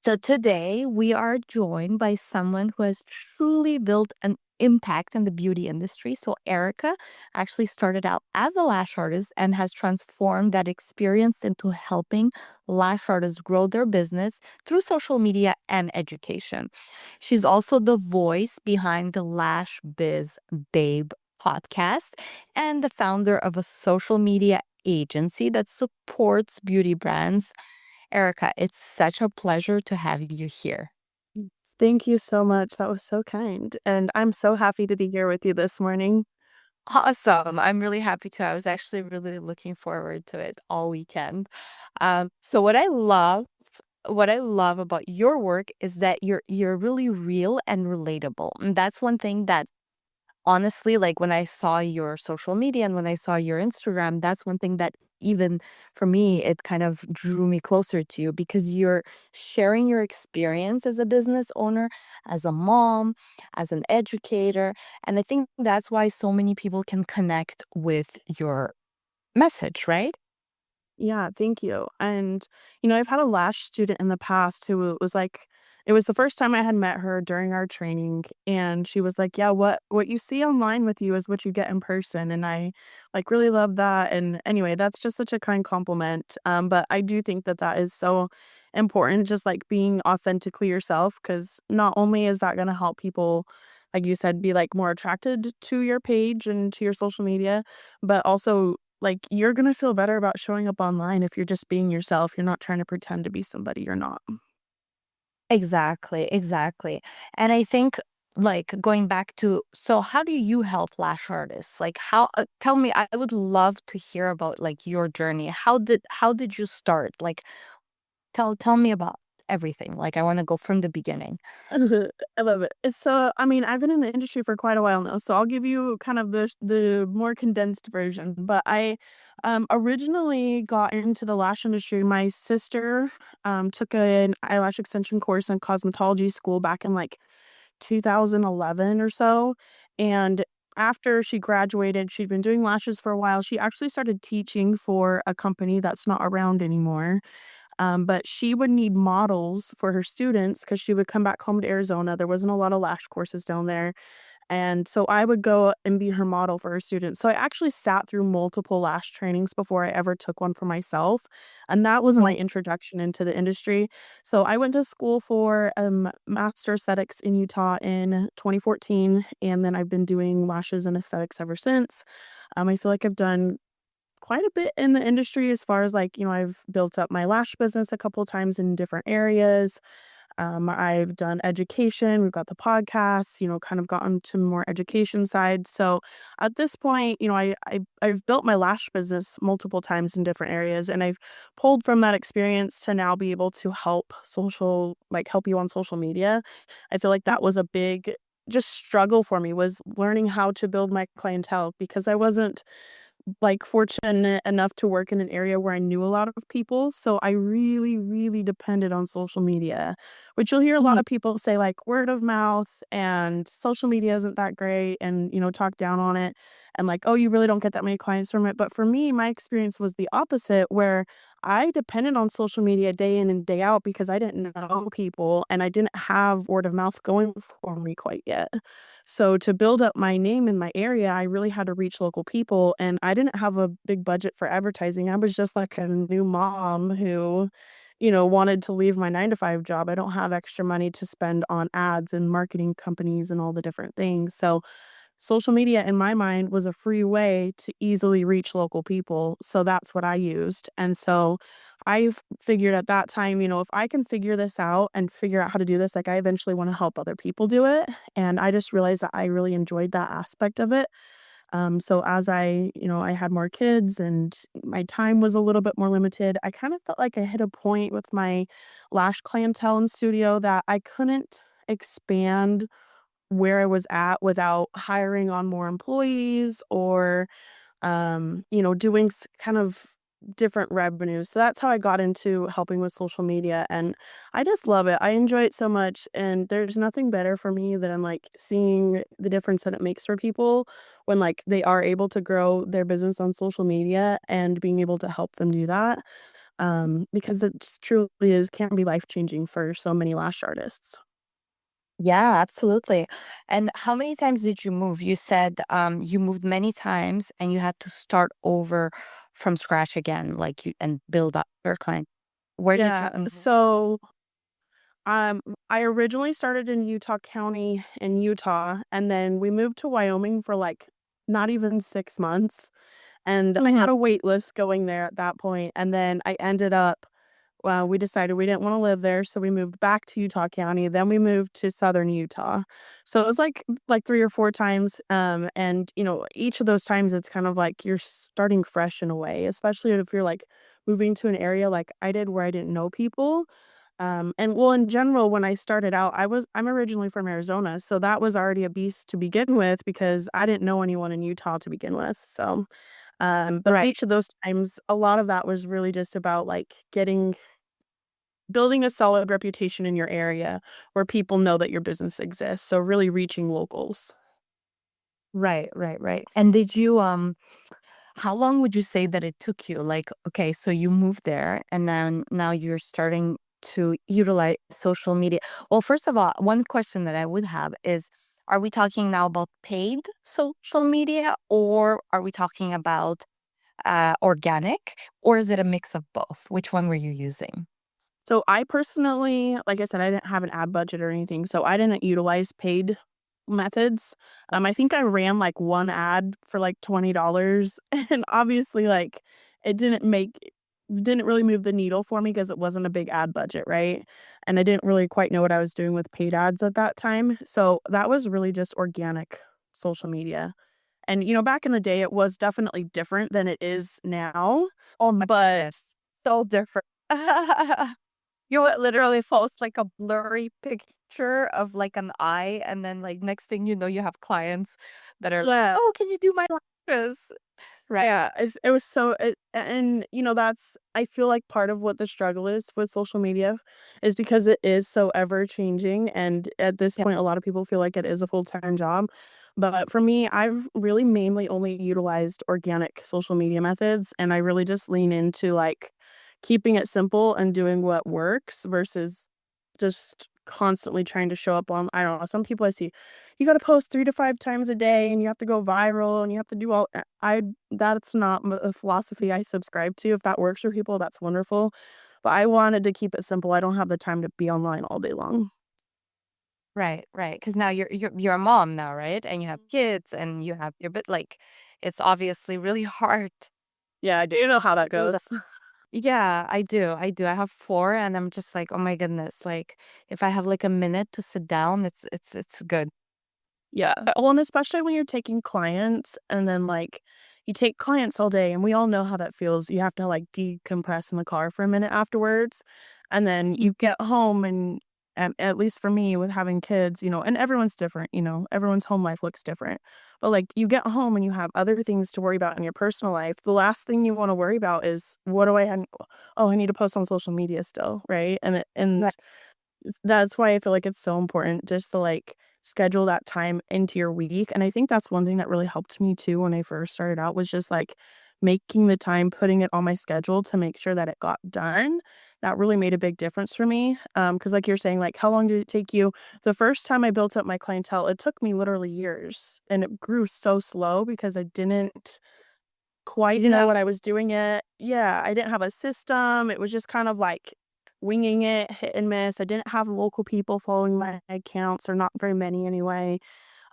So today we are joined by someone who has truly built an impact in the beauty industry. So Erica actually started out as a lash artist and has transformed that experience into helping lash artists grow their business through social media and education. She's also the voice behind the Lash Biz Babe podcast and the founder of a social media agency that supports beauty brands. Erica, it's such a pleasure to have you here. Thank you so much. That was so kind. And I'm so happy to be here with you this morning. Awesome. I'm really happy to. I was actually really looking forward to it all weekend. So what I love about your work is that you're really real and relatable. And that's one thing that honestly, like when I saw your social media and when I saw your Instagram, that's one thing that even for me, it kind of drew me closer to you because you're sharing your experience as a business owner, as a mom, as an educator. And I think that's why so many people can connect with your message, right? Yeah, thank you. And I've had a Lash student in the past who was like, it was the first time I had met her during our training, and she was like, "Yeah, what you see online with you is what you get in person." And I like really love that. And anyway, that's just such a kind compliment. But I do think that that is so important, just like being authentically yourself, because not only is that going to help people, like you said, be like more attracted to your page and to your social media, but also like, you're gonna feel better about showing up online if you're just being yourself, you're not trying to pretend to be somebody you're not. Exactly, exactly. And I think like going back to so how do you help lash artists? Like how tell me, I would love to hear about like your journey. How did you start? Like tell me about everything. Like I want to go from the beginning. I love it. It's so I mean, I've been in the industry for quite a while now, so I'll give you kind of the more condensed version, but I originally got into the lash industry. My sister, took an eyelash extension course in cosmetology school back in, like, 2011 or so, and after she graduated, she'd been doing lashes for a while. She actually started teaching for a company that's not around anymore. But she would need models for her students because she would come back home to Arizona. There wasn't a lot of lash courses down there. And so I would go and be her model for her students. So I actually sat through multiple lash trainings before I ever took one for myself. And that was my Mhm. introduction into the industry. So I went to school for master aesthetics in Utah in 2014. And then I've been doing lashes and aesthetics ever since. I feel like I've done quite a bit in the industry as far as like, I've built up my lash business a couple times in different areas. I've done education. We've got the podcast, kind of gotten to more education side. So at this point, I've built my lash business multiple times in different areas, and I've pulled from that experience to now be able to help you on social media. I feel like that was a big just struggle for me, was learning how to build my clientele, because I wasn't like, fortunate enough to work in an area where I knew a lot of people, so I really, really depended on social media, which you'll hear a lot Mhm. of people say, like, word of mouth and social media isn't that great, and, talk down on it, and like, "Oh, you really don't get that many clients from it." But for me, my experience was the opposite, where I depended on social media day in and day out because I didn't know people and I didn't have word of mouth going for me quite yet. So to build up my name in my area, I really had to reach local people, and I didn't have a big budget for advertising. I was just like a new mom who, wanted to leave my 9 to 5 job. I don't have extra money to spend on ads and marketing companies and all the different things. So social media in my mind was a free way to easily reach local people, so that's what I used. And so I've figured at that time, if I can figure this out and figure out how to do this, like, I eventually wanna help other people do it, and I just realized that I really enjoyed that aspect of it. So as I had more kids and my time was a little bit more limited, I kind of felt like I hit a point with my lash clientele and studio that I couldn't expand where I was at without hiring on more employees or, doing kind of different revenues. So that's how I got into helping with social media. And I just love it. I enjoy it so much. And there's nothing better for me than like seeing the difference that it makes for people when like they are able to grow their business on social media and being able to help them do that. because it just truly is can be life-changing for so many lash artists. Yeah, absolutely. And how many times did you move? You said you moved many times and you had to start over from scratch again, like you and build up your client. Where did you Yeah, move? so, I originally started in Utah County in Utah, and then we moved to Wyoming for, like, not even 6 months, and I Mhm. had a wait list going there at that point, and then I ended up well, we decided we didn't wanna live there, so we moved back to Utah County, then we moved to Southern Utah. So it was like 3 or 4 times, and, each of those times, it's kind of like you're starting fresh in a way, especially if you're, like, moving to an area like I did where I didn't know people. And well, in general, when I started out, I'm originally from Arizona, so that was already a beast to begin with because I didn't know anyone in Utah to begin with. So, but Right. each of those times, a lot of that was really just about like building a solid reputation in your area where people know that your business exists. So really reaching locals. Right, right, right. And did you how long would you say that it took you? Like, okay, so you moved there and then now you're starting to utilize social media. Well, first of all, one question that I would have is, are we talking now about paid social media or are we talking about organic, or is it a mix of both? Which one were you using? So I personally, like I said, I didn't have an ad budget or anything, so I didn't utilize paid methods. I think I ran like one ad for like $20 and obviously like it didn't really move the needle for me because it wasn't a big ad budget, right? And I didn't really quite know what I was doing with paid ads at that time. So that was really just organic social media. And back in the day it was definitely different than it is now, Oh my but goodness. So different. You would literally post like a blurry picture of like an eye, and then like next thing you know, you have clients that are, yeah. oh, can you do my lashes? Right. Yeah, it was so and, that's I feel like part of what the struggle is with social media is because it is so ever changing, and at this Yep. point, a lot of people feel like it is a full-time job. But for me, I've really mainly only utilized organic social media methods, and I really just lean into, like, keeping it simple and doing what works versus just constantly trying to show up on I don't know, some people I see, "You gotta post 3 to 5 times a day, and you have to go viral, and you have to do all" I that's not a philosophy I subscribe to. If that works for people, that's wonderful, but I wanted to keep it simple. I don't have the time to be online all day long. Right, right. Because now you're a mom now, right? And you have kids and you have your bit like it's obviously really hard Yeah, I do know how to that do that. goes. Yeah, I do. I do. I have four and I'm just like, oh my goodness. Like if I have like a minute to sit down, it's good. Yeah. Well, and especially when you're taking clients and then, like, you take clients all day, and we all know how that feels. You have to, like, decompress in the car for a minute afterwards, and then Mm. you get home and, at least for me with having kids, and everyone's different, everyone's home life looks different. But, like, you get home and you have other things to worry about in your personal life. The last thing you wanna worry about is, "What do I have oh, I need to post on social media still," right? And Right. that's why I feel like it's so important just to, like, schedule that time into your week, and I think that's one thing that really helped me too when I first started out was just, like, making the time, putting it on my schedule to make sure that it got done. That really made a big difference for me, because like you're saying, like, how long did it take you? The first time I built up my clientele, it took me literally years, and it grew so slow because I didn't You quite didn't know have what I was doing it. Yeah, I didn't have a system, it was just kind of like winging it, hit and miss. I didn't have local people following my accounts, or not very many anyway.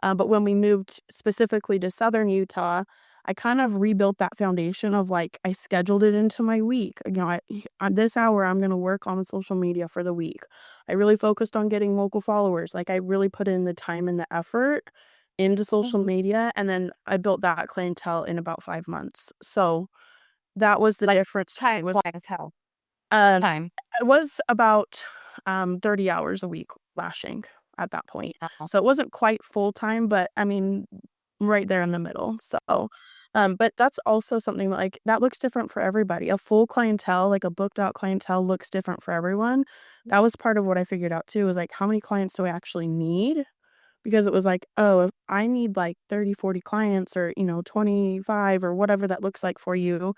But when we moved specifically to Southern Utah, I kind of rebuilt that foundation of like, I scheduled it into my week. At this hour, I'm going to work on social media for the week. I really focused on getting local followers. Like, I really put in the time and the effort into social Mhm. media. And then I built that clientele in about 5 months. So that was the like difference time with, clientele uh, time. it was about, 30 hours a week lashing at that point. Wow. So it wasn't quite full time, but I mean, right there in the middle. So, but that's also something like that looks different for everybody. A full clientele, like a booked out clientele looks different for everyone. That was part of what I figured out too, is like, how many clients do I actually need? Because it was like, oh, if I need like 30, 40 clients or, 25 or whatever that looks like for you,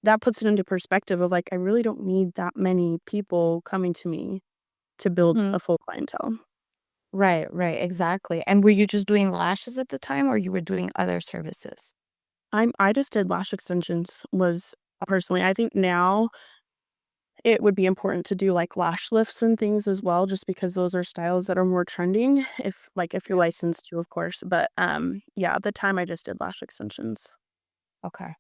that puts it into perspective of like, I really don't need that many people coming to me to build Mhm. a full clientele. Right, right, exactly. And were you just doing lashes at the time or you were doing other services? I just did lash extensions was personally, I think now it would be important to do, like, lash lifts and things as well, just because those are styles that are more trending if you're Yeah. licensed to, of course, but, yeah, at the time, I just did lash extensions. Okay.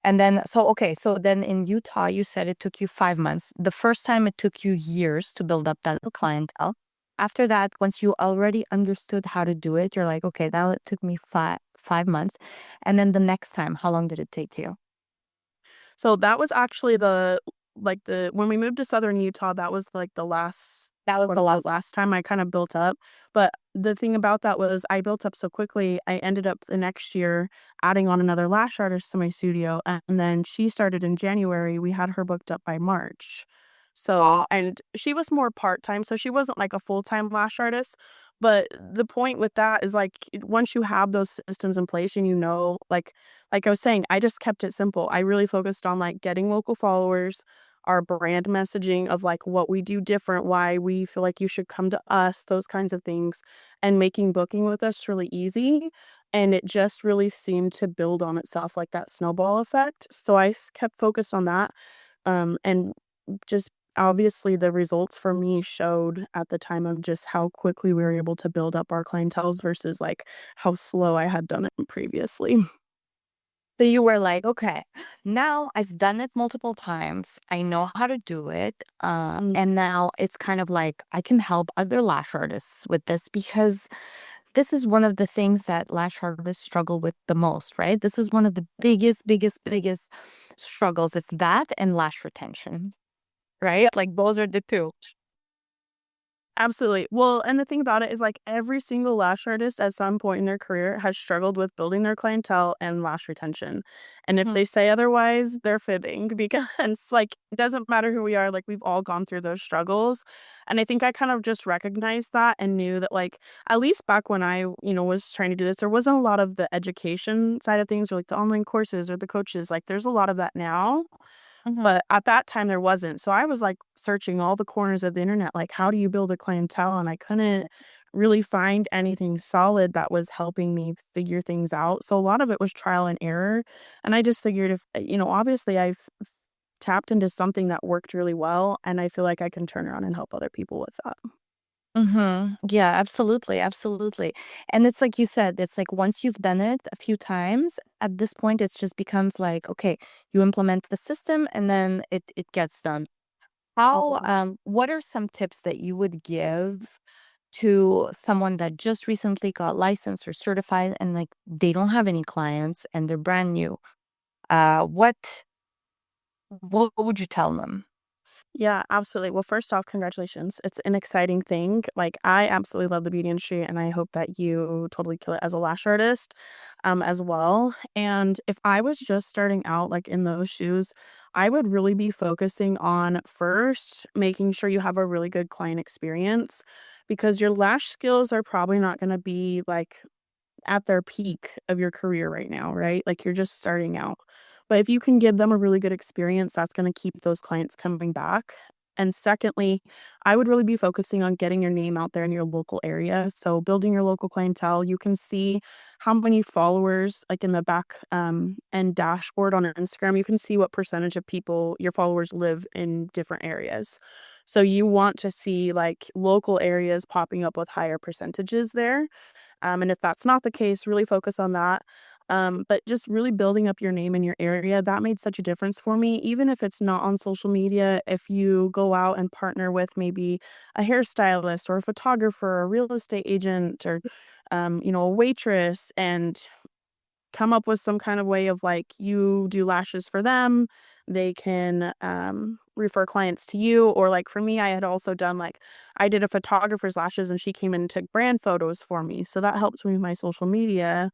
And then, so, okay, so then in Utah, you said it took you 5 months. The first time it took you years to build up that clientele. After that, once you already understood how to do it, you're like, okay, now it took me 5 months. And then the next time, how long did it take you? So that was actually the when we moved to Southern Utah, that was, like, the last That was quote, the unquote, last. "last time" I kinda built up, but the thing about that was I built up so quickly, I ended up the next year adding on another lash artist to my studio, and then she started in January, we had her booked up by March. So and she was more part-time, so she wasn't, like, a full-time lash artist, but the point with that is, like, once you have those systems in place and you know, like I was saying, I just kept it simple. I really focused on, like, getting local followers, our brand messaging of, like, what we do different, why we feel like you should come to us, those kinds of things, and making booking with us really easy, and it just really seemed to build on itself like that snowball effect, so I kept focused on that, and just obviously, the results for me showed at the time of just how quickly we were able to build up our clienteles versus, like, how slow I had done it previously. So you were like, okay, now I've done it multiple times. I know how to do it. And now it's kind of like I can help other lash artists with this because this is one of the things that lash artists struggle with the most, right? This is one of the biggest struggles. It's that and lash retention, right? Like those are the two. Absolutely. Well, and the thing about it is, like, every single lash artist at some point in their career has struggled with building their clientele and lash retention. And if Mhm, they say otherwise, they're fibbing because, like, it doesn't matter who we are, like, we've all gone through those struggles. And I think I kind of just recognized that and knew that, like, at least back when was trying to do this, there wasn't a lot of the education side of things or like the online courses or the coaches. Like, there's a lot of that now. mhm. But at that time, there wasn't. So I was, like, searching all the corners of the internet, like, how do you build a clientele? And I couldn't really find anything solid that was helping me figure things out. So a lot of it was trial and error. And I just figured if, obviously I've tapped into something that worked really well, and I feel like I can turn around and help other people with that. Yeah, absolutely, absolutely. And it's like you said, it's like once you've done it a few times, at this point, it just becomes like, okay, you implement the system and then it gets done. What are some tips that you would give to someone that just recently got licensed or certified and like they don't have any clients and they're brand new? What would you tell them? Yeah, absolutely. Well, first off, congratulations. It's an exciting thing. Like, I absolutely love the beauty industry, and I hope that you totally kill it as a lash artist, as well. And if I was just starting out, like in those shoes, I would really be focusing on first making sure you have a really good client experience because your lash skills are probably not going to be like at their peak of your career right now, right? Like you're just starting out. But if you can give them a really good experience, that's going to keep those clients coming back. And secondly, I would really be focusing on getting your name out there in your local area. So building your local clientele, you can see how many followers, like in the back and dashboard on Instagram, you can see what percentage of people your followers live in different areas. So you want to see like local areas popping up with higher percentages there and if that's not the case, really focus on that. But just really building up your name in your area, that made such a difference for me. Even if it's not on social media, if you go out and partner with maybe a hairstylist or a photographer, or a real estate agent, or a waitress, and come up with some kind of way of like you do lashes for them. They can refer clients to you. Or like for me, I had also done like I did a photographer's lashes and she came in and took brand photos for me. So that helped me with my social media.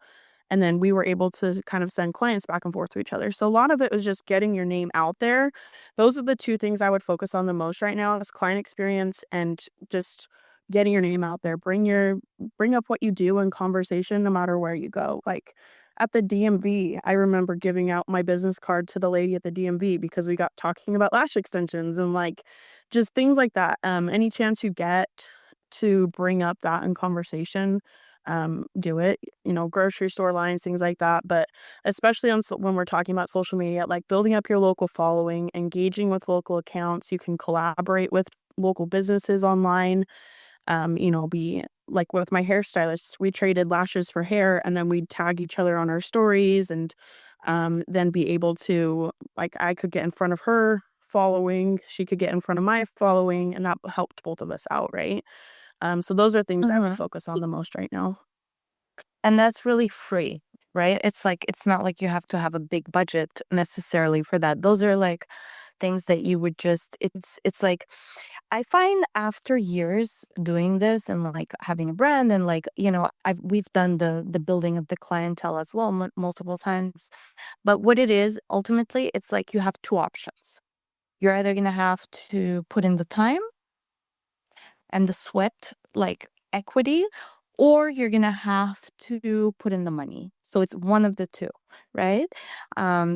And then we were able to kind of send clients back and forth to each other. So a lot of it was just getting your name out there. Those are the two things I would focus on the most right now is client experience and just getting your name out there. Bring up what you do in conversation no matter where you go. Like at the DMV, I remember giving out my business card to the lady at the DMV because we got talking about lash extensions and, like, just things like that. Any chance you get to bring up that in conversation, do it, grocery store lines, things like that, but especially when we're talking about social media, like, building up your local following, engaging with local accounts, you can collaborate with local businesses online, be like with my hairstylist, we traded lashes for hair and then we'd tag each other on our stories and then be able to, like, I could get in front of her following, she could get in front of my following, and that helped both of us out, right? So those are things I would Mhm. focus on the most right now. And that's really free, right? It's like it's not like you have to have a big budget necessarily for that. Those are like things that you would just it's like I find after years doing this and like having a brand and like, we've done the building of the clientele as well multiple times. But what it is ultimately, it's like you have two options. You're either going to have to put in the time and the sweat, like equity, or you're gonna have to put in the money. So it's one of the two, right?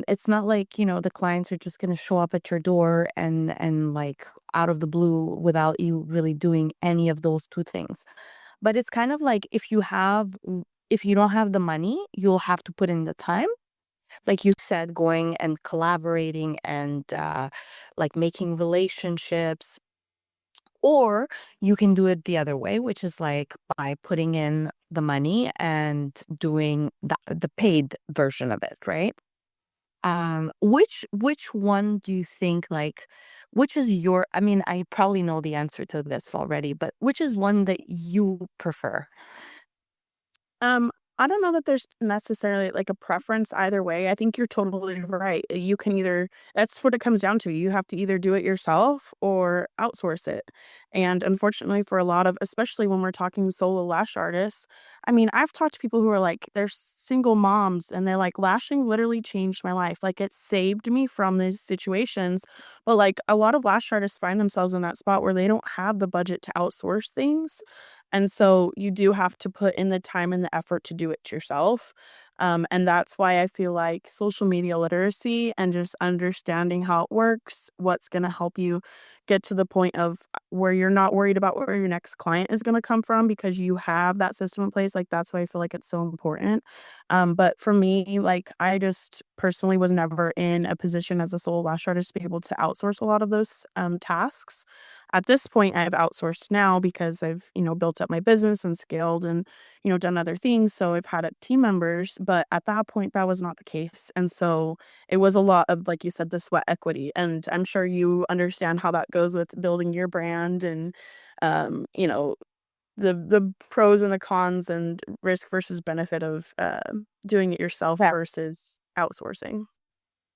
It's not like, the clients are just gonna show up at your door and like out of the blue without you really doing any of those two things. But it's kind of like if you don't have the money, you'll have to put in the time. Like you said, going and collaborating and like making relationships, or you can do it the other way, which is like by putting in the money and doing the paid version of it, right? Which one do you think like which is your I mean, I probably know the answer to this already, but which is one that you prefer? Um, I don't know that there's necessarily like a preference either way. I think you're totally right. You can either that's what it comes down to. You have to either do it yourself or outsource it. And unfortunately for a lot of, especially when we're talking solo lash artists, I mean, I've talked to people who are like they're single moms and they're like lashing literally changed my life. Like it saved me from these situations. But like a lot of lash artists find themselves in that spot where they don't have the budget to outsource things. And so you do have to put in the time and the effort to do it yourself. And that's why I feel like social media literacy and just understanding how it works, what's going to help you get to the point of where you're not worried about where your next client is going to come from because you have that system in place. Like that's why I feel like it's so important. But for me, like I just personally was never in a position as a solo lash artist to be able to outsource a lot of those tasks. At this point, I've outsourced now because I've, built up my business and scaled and, done other things. So I've had team members, but at that point, that was not the case. And so it was a lot of, like you said, the sweat equity. And I'm sure you understand how that goes with building your brand and, um, you know, the pros and the cons and risk versus benefit of doing it yourself Yeah. versus outsourcing.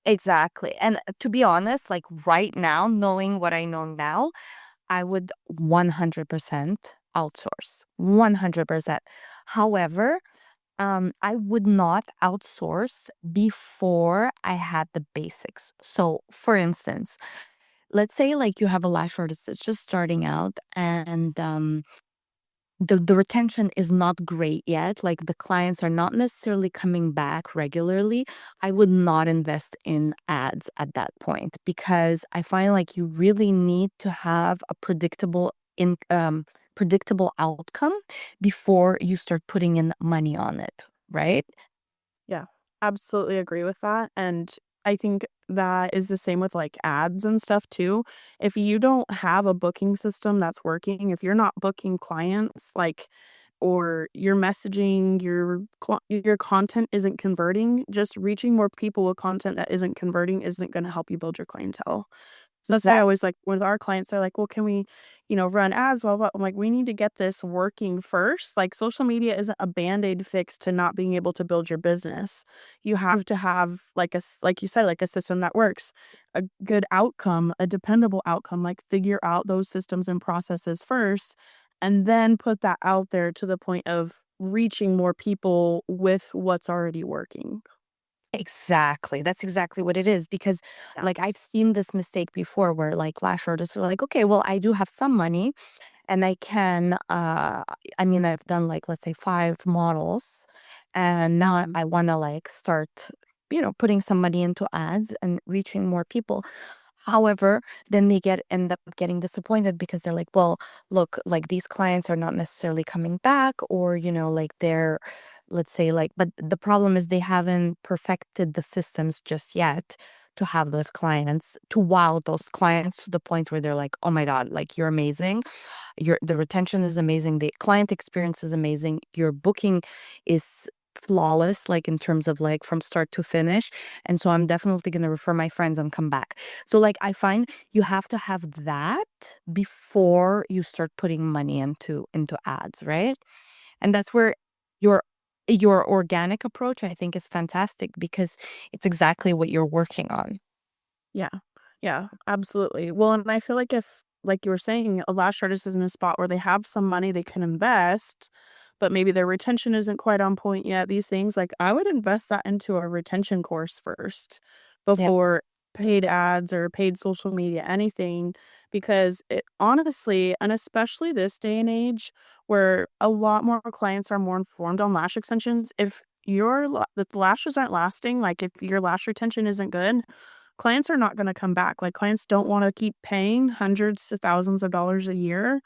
Exactly. And to be honest, like right now, knowing what I know now, I would 100% outsource. 100%. However, I would not outsource before I had the basics. So, for instance, let's say like you have a lash artist that's just starting out and the retention is not great yet. Like the clients are not necessarily coming back regularly. I would not invest in ads at that point because I find like you really need to have a predictable outcome before you start putting in money on it, right? Yeah, absolutely agree with that, and I think that is the same with, like, ads and stuff too. If you don't have a booking system that's working, if you're not booking clients, like, or your messaging, your content isn't converting, just reaching more people with content that isn't converting isn't gonna help you build your clientele. So that's why I Exactly. always like with our clients, they're like, "Well, can we, run ads?" Well, I'm like, "We need to get this working first." Like social media isn't a band-aid fix to not being able to build your business. You have to have like you said, like a system that works, a good outcome, a dependable outcome, like figure out those systems and processes first, and then put that out there to the point of reaching more people with what's already working. Exactly. That's exactly what it is because Yeah. like I've seen this mistake before where like lash artists are like, okay, well, I do have some money and I can I mean I've done like let's say 5 models and now I want to like start, putting some money into ads and reaching more people. However, then they end up getting disappointed because they're like, well, look, like these clients are not necessarily coming back, or, like let's say, like, but the problem is they haven't perfected the systems just yet to have those clients, to wow those clients to the point where they're like, oh my God, like you're amazing. The retention is amazing. The client experience is amazing. Your booking is flawless, like in terms of like from start to finish. And so I'm definitely going to refer my friends and come back. So like I find you have to have that before you start putting money into ads, right? And that's where your your organic approach I think is fantastic because it's exactly what you're working on. Yeah. Yeah, absolutely. Well, and I feel like if, like you were saying, a lash artist is in a spot where they have some money they can invest, but maybe their retention isn't quite on point yet, these things, like I would invest that into a retention course first Yep. before paid ads or paid social media, anything, because it honestly, and especially this day and age where a lot more clients are more informed on lash extensions, if the lashes aren't lasting, like if your lash retention isn't good, clients are not gonna come back. Like, clients don't wanna keep paying hundreds to thousands of dollars a year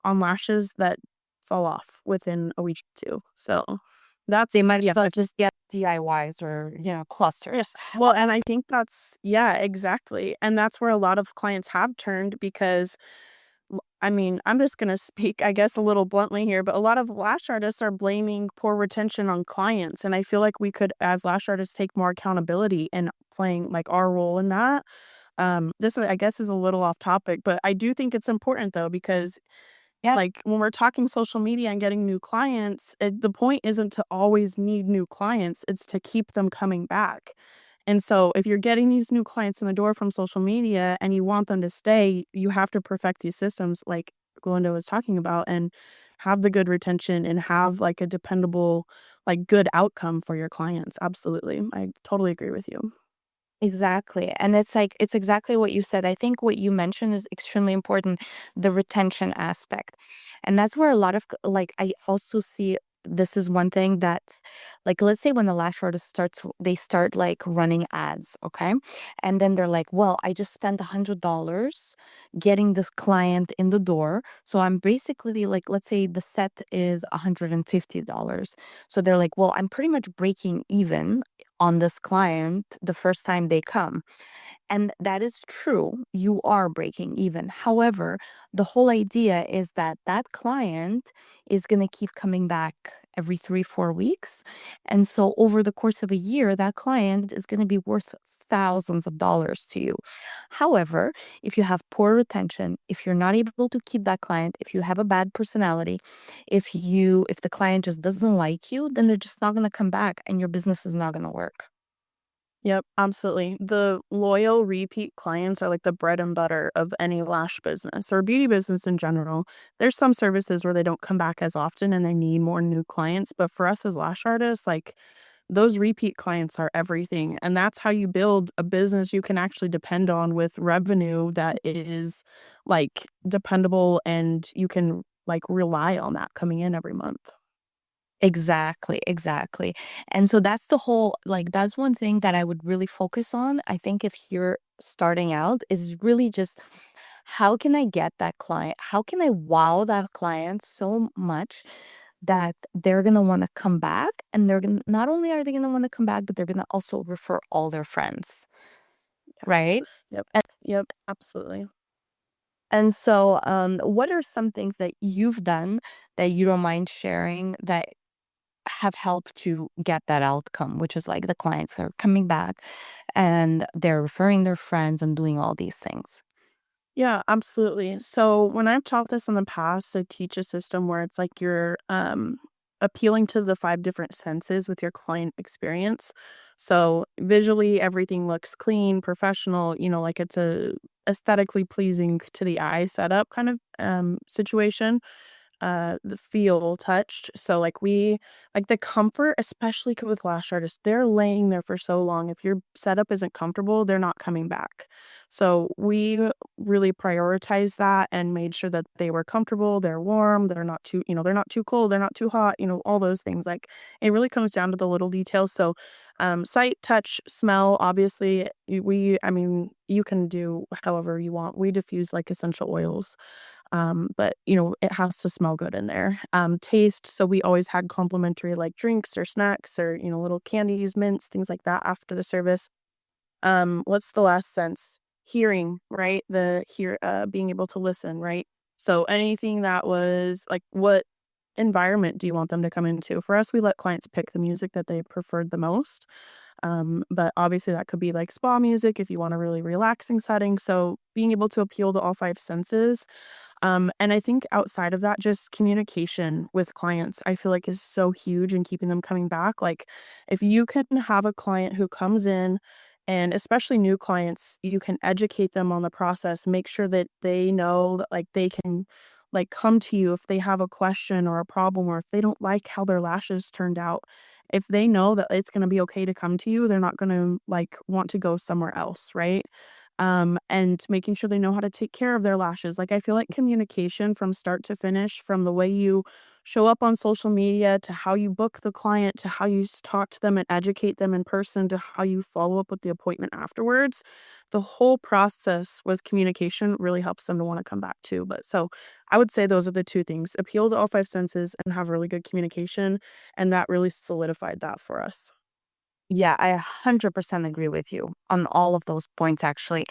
on lashes that fall off within a week or 2. So, They that's might yeah, as well just get DIYs or, clusters. well, and I think that's yeah, exactly, and that's where a lot of clients have turned because I mean, I'm just gonna speak, I guess, a little bluntly here, but a lot of lash artists are blaming poor retention on clients, and I feel like we could, as lash artists, take more accountability in playing, like, our role in that. This, I guess, is a little off topic, but I do think it's important though because, Yep. like, when we're talking social media and getting new clients, the point isn't to always need new clients, it's to keep them coming back. And so if you're getting these new clients in the door from social media and you want them to stay, you have to perfect these systems like Glenda was talking about and have the good retention and have like a dependable, like good outcome for your clients. Absolutely. I totally agree with you. Exactly. And it's like, it's exactly what you said. I think what you mentioned is extremely important, the retention aspect. And that's where a lot of, like, I also see this is one thing that, like, let's say when the lash artist they start like running ads, okay? And then they're like, well, I just spent $100 getting this client in the door. So I'm basically like, let's say the set is $150. So they're like, well, I'm pretty much breaking even on this client the first time they come. And that is true. You are breaking even. However, the whole idea is that that client is going to keep coming back every 3, 4 weeks. And so over the course of a year, that client is going to be worth thousands of dollars to you. However, if you have poor retention, if you're not able to keep that client, if you have a bad personality, if the client just doesn't like you, then they're just not going to come back and your business is not going to work. Yep, absolutely. The loyal repeat clients are like the bread and butter of any lash business or beauty business in general. There's some services where they don't come back as often and they need more new clients. But for us as lash artists, like those repeat clients are everything. And that's how you build a business you can actually depend on with revenue that is like dependable and you can like rely on that coming in every month. Exactly, exactly. And so that's the whole, like, that's one thing that I would really focus on. I think if you're starting out, is really just how can I get that client? How can I wow that client so much that they're going to want to come back, and they're going to, not only are they going to want to come back, but they're going to also refer all their friends, right? Yep. And, Yep. Absolutely. and so what are some things that you've done that you don't mind sharing that have helped you get that outcome, which is like the clients are coming back and they're referring their friends and doing all these things. Yeah, absolutely. So when I've taught this in the past, I teach a system where it's like you're appealing to the 5 different senses with your client experience. So visually everything looks clean, professional, like it's a aesthetically pleasing to the eye setup kind of situation. the feel touched. So, like, we like, the comfort, especially with lash artists, they're laying there for so long. If your setup isn't comfortable, they're not coming back. So, we really prioritized that and made sure that they were comfortable, they're warm, they're not too they're not too cold, they're not too hot, all those things. Like, it really comes down to the little details. So, sight, touch, smell, obviously, I mean, you can do however you want. We diffuse like essential oils, but it has to smell good in there. Taste, so we always had complimentary like drinks or snacks or little candies, mints, things like that after the service. What's the last sense? Hearing, right? Being able to listen, right? So anything that was like, what environment do you want them to come into? For us, we let clients pick the music that they preferred the most. But obviously that could be like spa music if you want a really relaxing setting. So being able to appeal to all five senses. And I think outside of that, just communication with clients, I feel like is so huge in keeping them coming back. Like, if you can have a client who comes in, and especially new clients, you can educate them on the process, make sure that they know that like they can like come to you if they have a question or a problem, or if they don't like how their lashes turned out. If they know that it's going to be okay to come to you, they're not going to like want to go somewhere else, right? And making sure they know how to take care of their lashes. Like, I feel like communication from start to finish, from the way you show up on social media to how you book the client to how you talk to them and educate them in person to how you follow up with the appointment afterwards, the whole process with communication really helps them to want to come back too. But so I would say those are the two things: appeal to all five senses and have really good communication. And that really solidified that for us. Yeah, I 100% agree with you on all of those points, actually.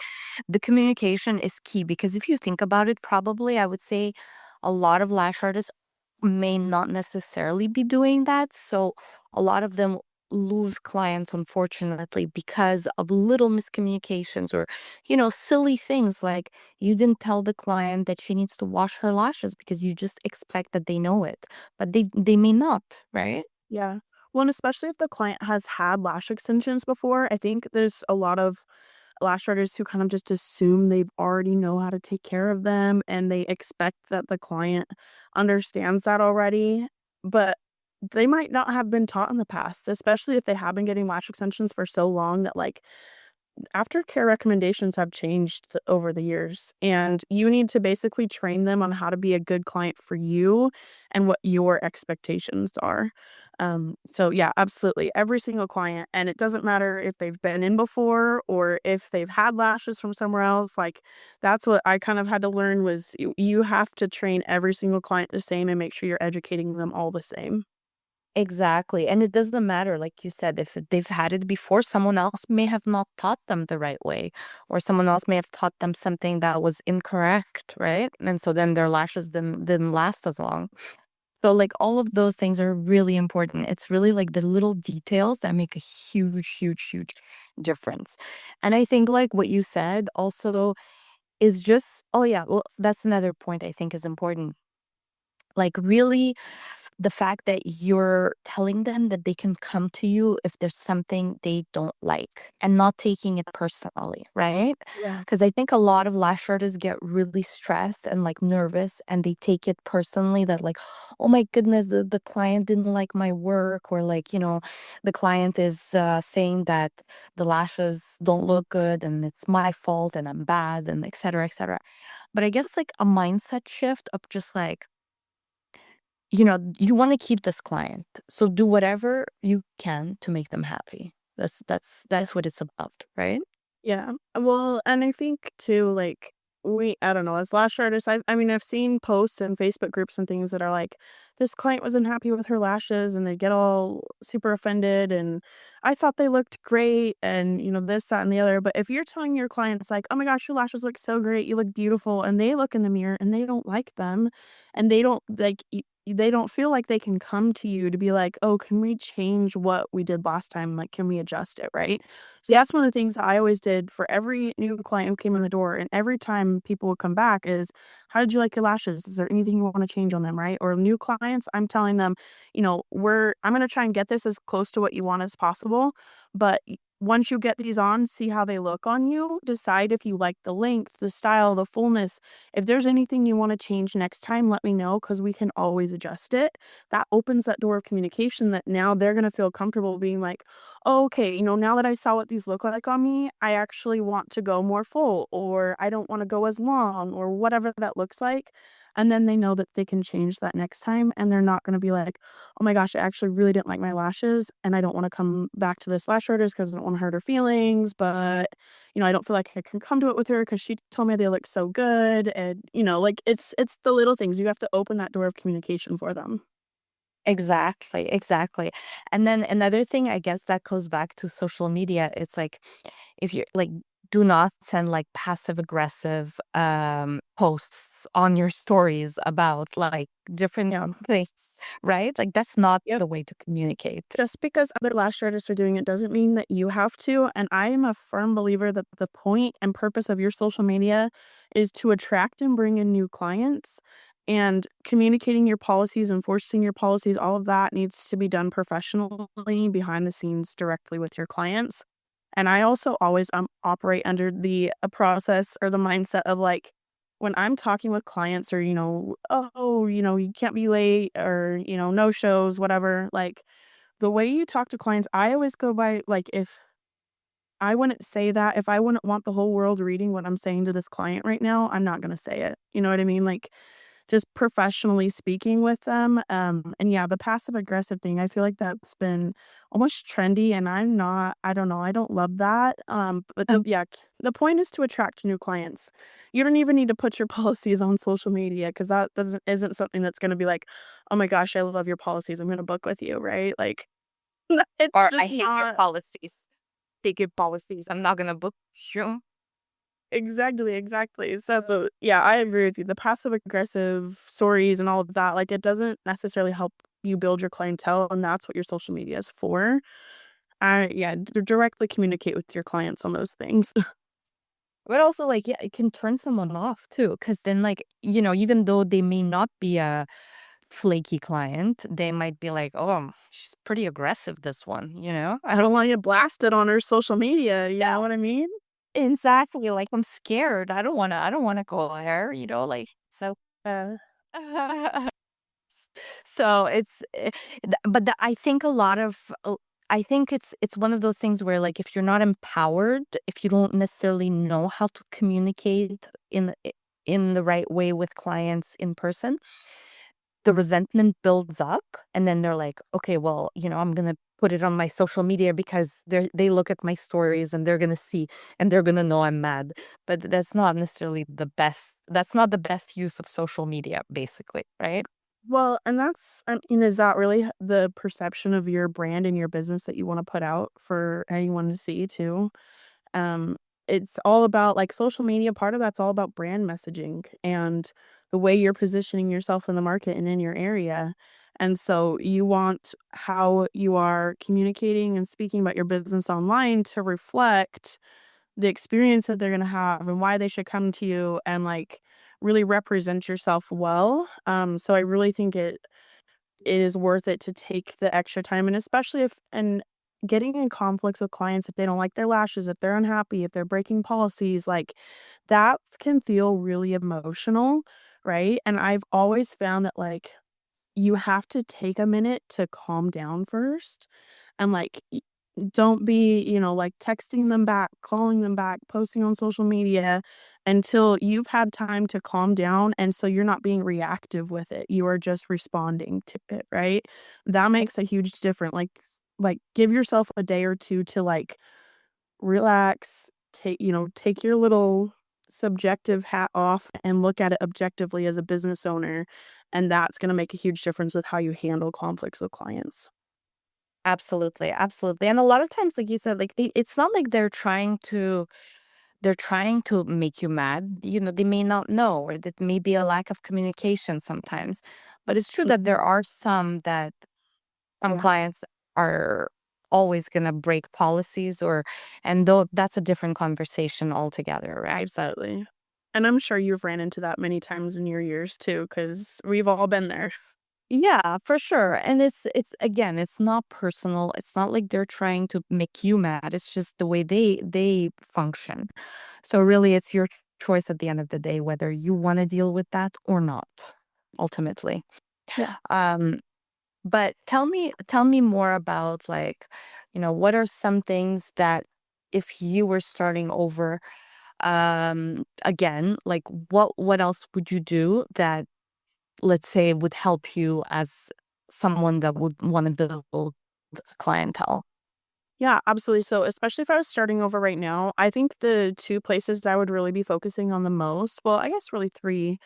The communication is key because if you think about it, probably I would say a lot of lash artists may not necessarily be doing that. So a lot of them lose clients, unfortunately, because of little miscommunications or, silly things like you didn't tell the client that she needs to wash her lashes because you just expect that they know it, but they may not, right? Yeah. Well, and especially if the client has had lash extensions before, I think there's a lot of lash artists who kind of just assume they've already know how to take care of them and they expect that the client understands that already. But they might not have been taught in the past, especially if they have been getting lash extensions for so long that like aftercare recommendations have changed over the years, and you need to basically train them on how to be a good client for you and what your expectations are. So yeah, absolutely. Every single client, and it doesn't matter if they've been in before or if they've had lashes from somewhere else. Like, that's what I kind of had to learn was you have to train every single client the same and make sure you're educating them all the same. Exactly. And it doesn't matter, like you said, if they've had it before, someone else may have not taught them the right way, or someone else may have taught them something that was incorrect, right? And so then their lashes didn't last as long. So like all of those things are really important. It's really like the little details that make a huge, huge, huge difference. And I think like what you said also is just, oh yeah, well, that's another point I think is important. Like really the fact that you're telling them that they can come to you if there's something they don't like and not taking it personally, right? Yeah. Because I think a lot of lash artists get really stressed and like nervous and they take it personally that, like, oh my goodness, the client didn't like my work, or like, the client is saying that the lashes don't look good and it's my fault and I'm bad and et cetera, et cetera. But I guess like a mindset shift of just like, you want to keep this client, so do whatever you can to make them happy. That's what it's about, right? Yeah. Well, and I think too, like, I don't know, as lash artists, I mean, I've seen posts and Facebook groups and things that are like, this client was unhappy with her lashes and they get all super offended. And I thought they looked great and, this, that, and the other. But if you're telling your clients, like, oh my gosh, your lashes look so great, you look beautiful, and they look in the mirror and they don't like them, and they don't they don't feel like they can come to you to be like, oh, can we change what we did last time? Like, can we adjust it? Right. So that's one of the things I always did for every new client who came in the door, and every time people would come back is, "How did you like your lashes? Is there anything you wanna change on them?" Right? Or new clients, I'm telling them, I'm gonna try and get this as close to what you want as possible, but once you get these on, see how they look on you, decide if you like the length, the style, the fullness. If there's anything you wanna change next time, let me know because we can always adjust it. That opens that door of communication that now they're gonna feel comfortable being like, "Oh, okay, now that I saw what these look like on me, I actually want to go more full," or, "I don't wanna go as long," or whatever that looks like, and then they know that they can change that next time, and they're not gonna be like, "Oh my gosh, I actually really didn't like my lashes, and I don't wanna come back to this lash artist because I don't wanna hurt her feelings, but, I don't feel like I can come to it with her because she told me they look so good," and, like, it's the little things. You have to open that door of communication for them. Exactly, exactly. And then another thing, I guess that goes back to social media. It's like if you like do not send like passive aggressive posts on your stories about like different Yeah. things, right? Like that's not Yep. the way to communicate. Just because other lash artists are doing it doesn't mean that you have to, and I am a firm believer that the point and purpose of your social media is to attract and bring in new clients, and communicating your policies, enforcing your policies, all of that needs to be done professionally behind the scenes directly with your clients. And I also always, operate under the a process or the mindset of, like, when I'm talking with clients or, "Oh, you can't be late," or, "No shows," whatever, like, the way you talk to clients, I always go by, like, if I wouldn't say that, if I wouldn't want the whole world reading what I'm saying to this client right now, I'm not gonna say it. You know what I mean? Like, just professionally speaking with them, and yeah, the passive aggressive thing, I feel like that's been almost trendy, and I don't know, I don't love that, but the point is to attract new clients. You don't even need to put your policies on social media because that doesn't isn't something that's gonna be like, "Oh my gosh, I love your policies, I'm gonna book with you," right? Like, it's Or I just hate your not. policies. Take your policies. I'm not gonna book you. Exactly, exactly. So, yeah, I agree with you. The passive aggressive stories and all of that, like, it doesn't necessarily help you build your clientele, and that's what your social media is for. Yeah, directly communicate with your clients on those things. But also, like, yeah, it can turn someone off too, because then, like, even though they may not be a flaky client, they might be like, "Oh, she's pretty aggressive, this one," you know? I don't want you blasted on her social media, you know Yeah, what I mean? exactly. Like, I'm scared. I don't wanna go there, like, so Uh, so I think a lot of I think it's one of those things where, like, if you're not empowered, if you don't necessarily know how to communicate in the right way with clients in person, the resentment builds up, and then they're like, "Okay, well, I'm gonna put it on my social media because they look at my stories and they're gonna see and they're gonna know I'm mad." But that's not the best use of social media, basically, right? well, and is that really the perception of your brand and your business that you wanna put out for anyone to see too? Um, it's all about like social media, part of that's all about brand messaging and the way you're positioning yourself in the market and in your area. And so you want how you are communicating and speaking about your business online to reflect the experience that they're going to have and why they should come to you and like really represent yourself well. So I really think it is worth it to take the extra time, and especially if and getting in conflicts with clients if they don't like their lashes, if they're unhappy, if they're breaking policies, like, that can feel really emotional, right? And I've always found that, like, you have to take a minute to calm down first and, like, don't be, like, texting them back, calling them back, posting on social media until you've had time to calm down, and so you're not being reactive with it, you are just responding to it, right? That makes a huge difference. Like, give yourself a day or 2 to, like, relax, take your little subjective hat off and look at it objectively as a business owner, and that's gonna make a huge difference with how you handle conflicts with clients. Absolutely, absolutely. And a lot of times, like you said, like it's not like they're trying to make you mad. They may not know, or that may be a lack of communication sometimes. But it's true that there Mhm. are some Yeah. clients are always gonna break policies, and though that's a different conversation altogether, right? Absolutely. And I'm sure you've ran into that many times in your years too, because 'cause we've all been there. Yeah, for sure. And it's again, it's not personal. It's not like they're trying to make you mad. It's just the way they function. So really it's your choice at the end of the day whether you want to deal with that or not, ultimately. Yeah. Um but tell me more about like, what are some things that if you were starting over again, like what else would you do that, let's say, would help you as someone that would want to build clientele? Yeah, absolutely. So, especially if I was starting over right now, I think the 2 places I would really be focusing on the most, well, I guess really 3,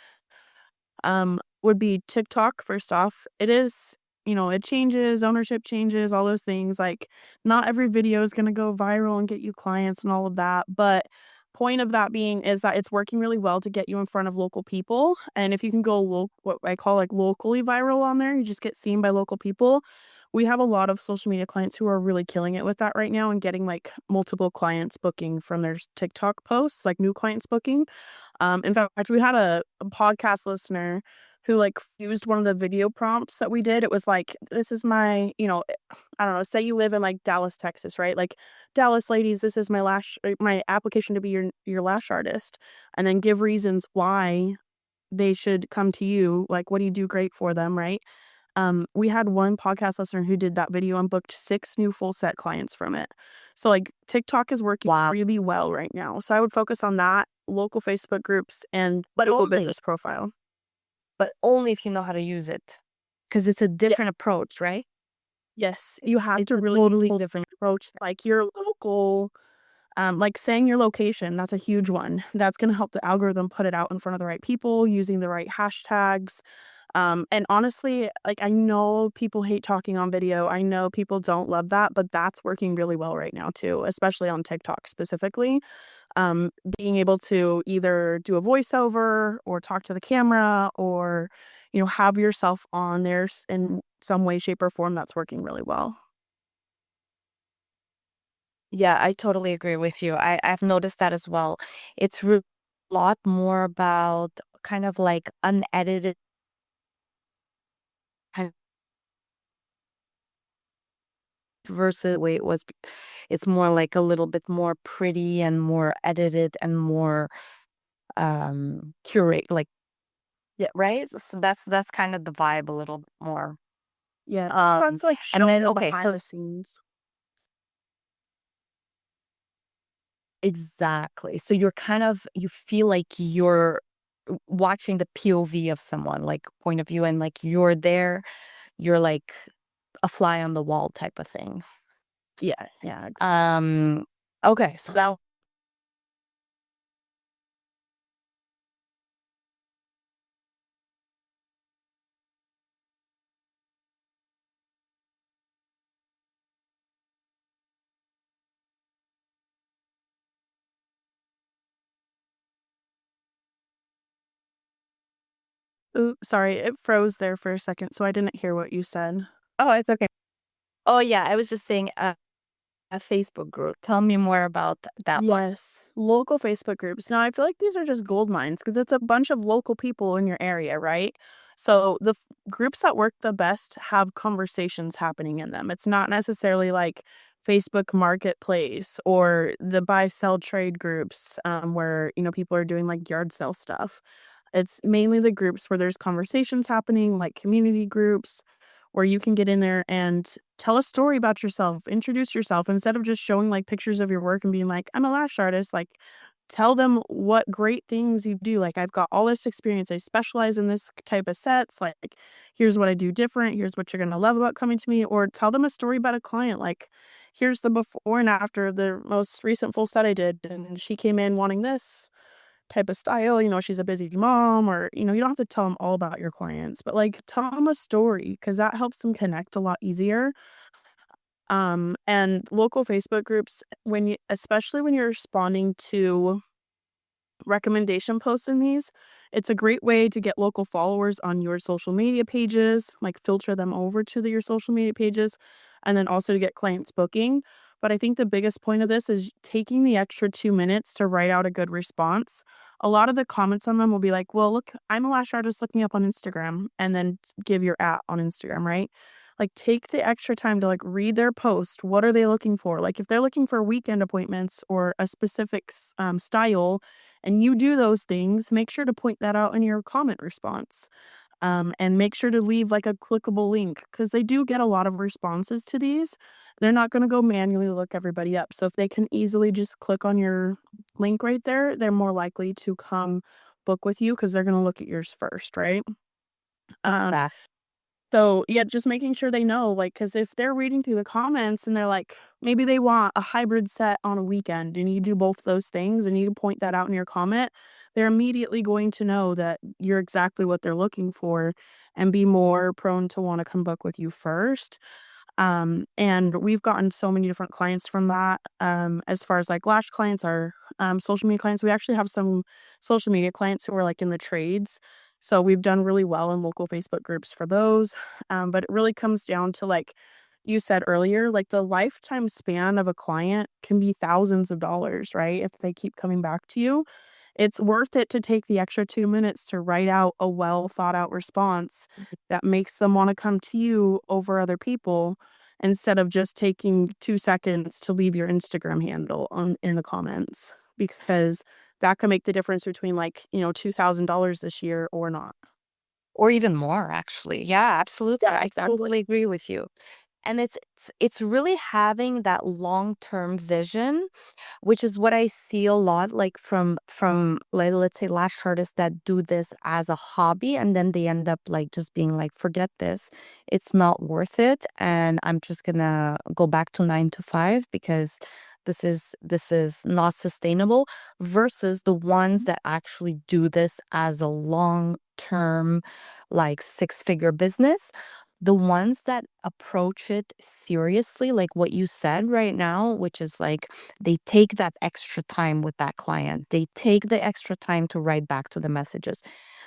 would be TikTok, first off. It is, it changes, ownership changes, all those things. Like, not every video is gonna go viral and get you clients and all of that. But point of that being is that it's working really well to get you in front of local people. And if you can go what I call like locally viral on there, you just get seen by local people. We have a lot of social media clients who are really killing it with that right now and getting like multiple clients booking from their TikTok posts, like new clients booking. In fact, we had a podcast listener who, like, used one of the video prompts that we did. It was like, "This is my," I don't know, say you live in, like, Dallas, Texas, right? Like, "Dallas ladies, this is my application to be your lash artist," and then give reasons why they should come to you, like, what do you do great for them, right? We had one podcast listener who did that video and booked 6 new full set clients from it. So, like, TikTok is working Wow. really well right now. So I would focus on that, local Facebook groups, and But Google only Business Profile. but only if you know how to use it. Because it's a Yeah. different approach, right? Yes, you have It's to a really totally pull different. approach, like, your local, like, saying your location, that's a huge one. That's gonna help the algorithm put it out in front of the right people, using the right hashtags. And honestly, like, I know people hate talking on video. I know people don't love that, but that's working really well right now too, especially on TikTok specifically. Being able to either do a voiceover or talk to the camera or, have yourself on there in some way, shape, or form, that's working really well. Yeah, I totally agree with you. I've noticed that as well. It's a lot more about kind of like unedited kind versus the way it was. It's more like a little bit more pretty and more edited and more curate, like, yeah, right? So that's kind of the vibe a little bit more. Yeah, Um TikTok's, like, and showing then the okay, behind so the scenes. exactly. So you feel like you're watching the POV of someone, like point of view, and like you're there, you're like a fly on the wall type of thing. Yeah, yeah, Um okay, so that ooh, sorry, it froze there for a second, so I didn't hear what you said. oh, it's okay. Oh yeah, I was just saying a Facebook group. Tell me more about that one. Yes, local Facebook groups. Now, I feel like these are just gold mines because it's a bunch of local people in your area, right? So the groups that work the best have conversations happening in them. It's not necessarily like Facebook Marketplace or the buy sell trade groups where people are doing like yard sale stuff. It's mainly the groups where there's conversations happening, like community groups, where you can get in there and tell a story about yourself, introduce yourself instead of just showing like pictures of your work and being like, I'm a lash artist. Like, tell them what great things you do. Like, I've got all this experience. I specialize in this type of sets. Like, here's what I do different. Here's what you're going to love about coming to me. Or tell them a story about a client. Like, here's the before and after the most recent full set I did. And she came in wanting this type of style, she's a busy mom or, you don't have to tell them all about your clients, but, like, tell them a story because that helps them connect a lot easier. And local Facebook groups, especially when you're responding to recommendation posts in these, it's a great way to get local followers on your social media pages, like filter them over to your social media pages, and then also to get clients booking. But I think the biggest point of this is taking the extra 2 minutes to write out a good response. a lot of the comments on them will be like, well, look, I'm a lash artist looking up on Instagram, and then give your at on Instagram, right? Like, take the extra time to like read their post. What are they looking for? Like, if they're looking for weekend appointments or a specific style, and you do those things, make sure to point that out in your comment response. And make sure to leave like a clickable link because they do get a lot of responses to these. They're not going to go manually look everybody up. So if they can easily just click on your link right there, they're more likely to come book with you because they're going to look at yours first, right? Um, That. so, yeah, just making sure they know, like, because if they're reading through the comments and they're like, maybe they want a hybrid set on a weekend and you do both those things and you point that out in your comment, they're immediately going to know that you're exactly what they're looking for and be more prone to want to come book with you first. And we've gotten so many different clients from that. As far as like lash clients, our social media clients, we actually have some social media clients who are like in the trades. So we've done really well in local Facebook groups for those. But it really comes down to like you said earlier, like the lifetime span of a client can be thousands of dollars, right? If they keep coming back to you, it's worth it to take the extra 2 minutes to write out a well thought out response that makes them want to come to you over other people instead of just taking 2 seconds to leave your Instagram handle on in the comments because that could make the difference between like, $2,000 this year or not. Or even more, actually. Yeah, absolutely. Yeah, I exactly. totally agree with you. And it's really having that long-term vision, which is what I see a lot like from like let's say lash artists that do this as a hobby and then they end up like just being like, forget this. It's not worth it. And I'm just gonna go back to 9 to 5 because this is not sustainable versus the ones that actually do this as a long-term, like six-figure business, the ones that approach it seriously, like what you said right now, which is like they take that extra time with that client. They take the extra time to write back to the messages.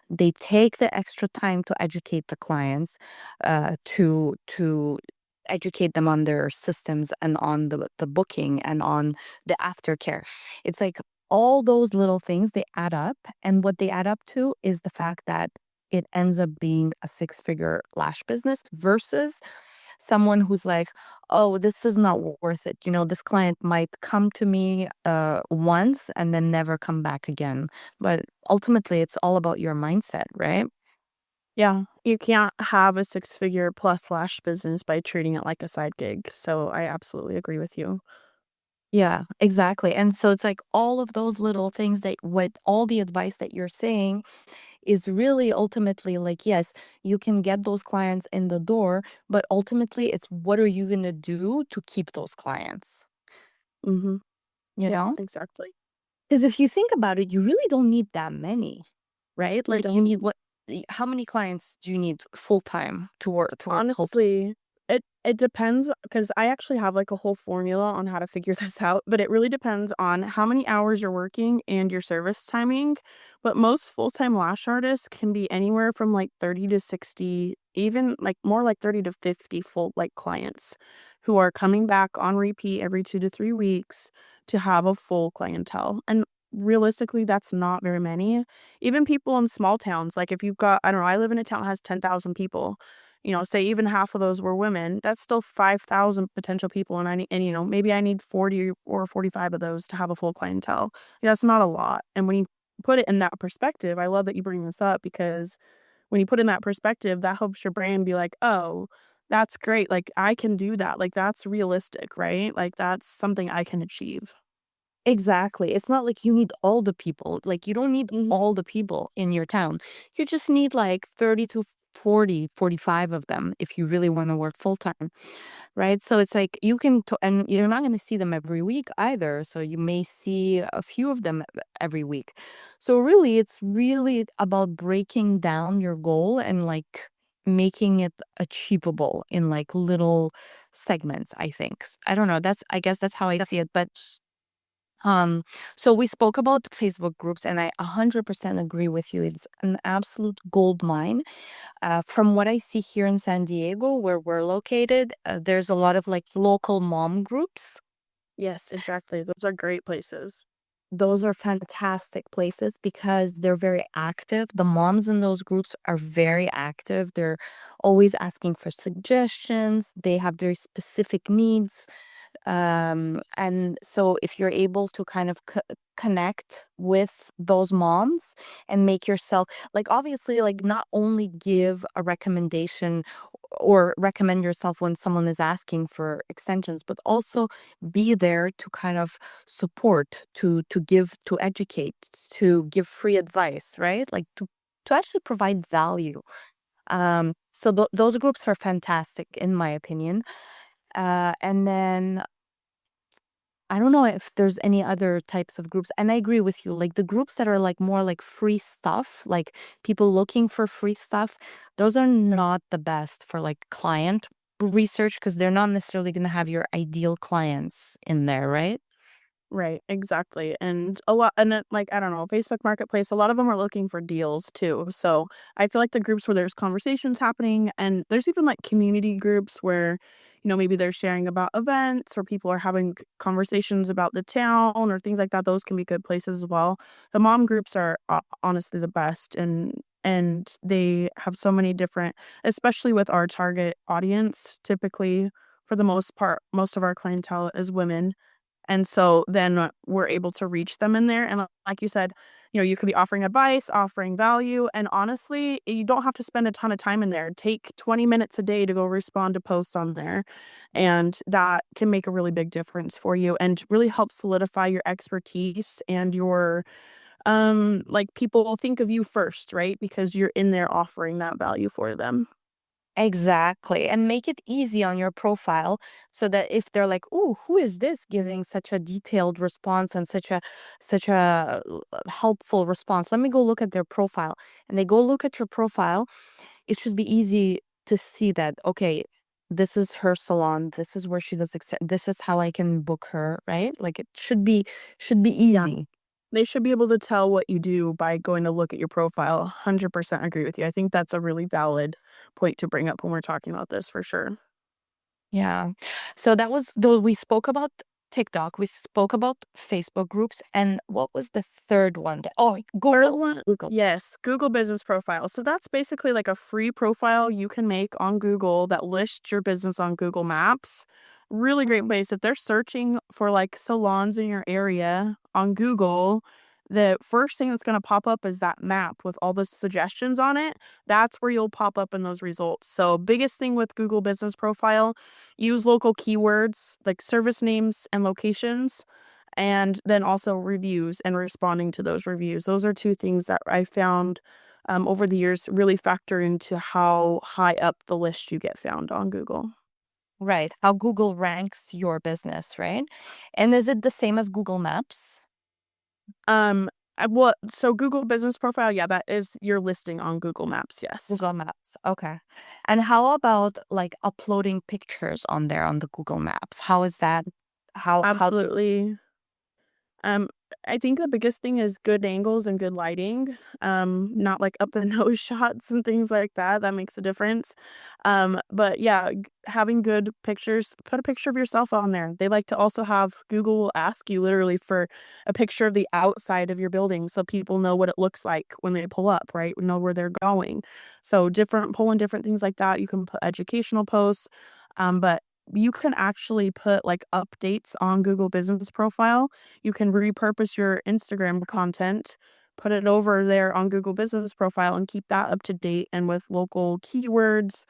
They take the extra time to educate the clients, to educate them on their systems and on the booking and on the aftercare. It's like all those little things they add up, and what they add up to is the fact that it ends up being a six-figure lash business versus someone who's like, "Oh, this is not worth it." This client might come to me once and then never come back again. But ultimately, it's all about your mindset, right? Yeah, you can't have a six-figure plus lash business by treating it like a side gig. So I absolutely agree with you. Yeah, exactly. And so it's like all of those little things that what all the advice that you're saying is really ultimately like, yes, you can get those clients in the door, but ultimately it's what are you going to do to keep those clients, Mhm. you Yeah, know? exactly. Because if you think about it, you really don't need that many, right? You Like you don't. need how many clients do you need full time to work full time? Honestly, it depends because I actually have, like, a whole formula on how to figure this out, but it really depends on how many hours you're working and your service timing, but most full-time lash artists can be anywhere from, like, 30 to 60, even, like, more like 30 to 50 full like, clients who are coming back on repeat every 2 to 3 weeks to have a full clientele, and realistically, that's not very many. Even people in small towns, like, if you've got I don't know, I live in a town that has 10,000 people. Say even half of those were women, that's still 5,000 potential people, and maybe I need 40 or 45 of those to have a full clientele. Yeah, that's not a lot, and when you put it in that perspective, I love that you bring this up because when you put in that perspective, that helps your brain be like, "Oh, that's great, like, I can do that, like, that's realistic, right? Like, that's something I can achieve." Exactly. It's not like you need all the people. Like you don't need Mhm. all the people in your town. You just need like 30 to 40, 45 of them if you really want to work full time. Right? So it's like you can, and you're not going to see them every week either. So you may see a few of them every week. So really, it's really about breaking down your goal and like making it achievable in like little segments, I think. I don't know. I guess that's how I see it. But um, so we spoke about Facebook groups, and I 100% agree with you. It's an absolute gold mine. From what I see here in San Diego, where we're located, there's a lot of like local mom groups. Yes, exactly, those are great places. those are fantastic places because they're very active. The moms in those groups are very active. They're always asking for suggestions. They have very specific needs. And so if you're able to kind of connect with those moms and make yourself like obviously like not only give a recommendation or recommend yourself when someone is asking for extensions, but also be there to kind of support, to give, to educate, to give free advice, right? Like to actually provide value. So those groups are fantastic in my opinion. And then I don't know if there's any other types of groups. And I agree with you. Like the groups that are like more like free stuff, like people looking for free stuff, those are not the best for like client research because they're not necessarily going to have your ideal clients in there, right? Right, exactly, and a lot and then, like, I don't know, Facebook Marketplace, a lot of them are looking for deals too, so I feel like the groups where there's conversations happening and there's even, like, community groups where, maybe they're sharing about events or people are having conversations about the town or things like that, those can be good places as well. The mom groups are honestly the best, and they have so many different especially with our target audience, typically, for the most part, most of our clientele is women. And so then we're able to reach them in there, and like you said, you could be offering advice, offering value, and honestly, you don't have to spend a ton of time in there. Take 20 minutes a day to go respond to posts on there, and that can make a really big difference for you and really help solidify your expertise and your, like, people think of you first, right? Because you're in there offering that value for them. Exactly. And make it easy on your profile so that if they're like, "Ooh, who is this giving such a detailed response and such a helpful response? Let me go look at their profile." And they go look at your profile, it should be easy to see that, okay, this is her salon, this is where she does this is how I can book her, right? Like it should be Yeah. easy. They should be able to tell what you do by going to look at your profile. 100% agree with you. I think that's a really valid point to bring up when we're talking about this for sure. Yeah. So that was though we spoke about TikTok, we spoke about Facebook groups, and what was the third one? Oh, Third Google. one, Google. yes, Google Business Profile. So that's basically like a free profile you can make on Google that lists your business on Google Maps. Really great place. If they're searching for like salons in your area on Google, the first thing that's going to pop up is that map with all the suggestions on it. That's where you'll pop up in those results. So, biggest thing with Google Business Profile, use local keywords like service names and locations and then also reviews and responding to those reviews. Those are 2 things that I found, over the years really factor into how high up the list you get found on Google. Right. How Google ranks your business, right? And is it the same as Google Maps? Um, well, so Google Business Profile, yeah, that is your listing on Google Maps, yes. Google Maps. Okay. And how about like uploading pictures on there on the Google Maps? How is that? How Absolutely. Um, I think the biggest thing is good angles and good lighting, not like up the nose shots and things like that. That makes a difference. But yeah, having good pictures, put a picture of yourself on there. They like to also have Google will ask you literally for a picture of the outside of your building so people know what it looks like when they pull up, right? Know where they're going. So different pulling different things like that. You can put educational posts, but you can actually put like updates on Google Business Profile. You can repurpose your Instagram content, put it over there on Google Business Profile and keep that up to date and with local keywords.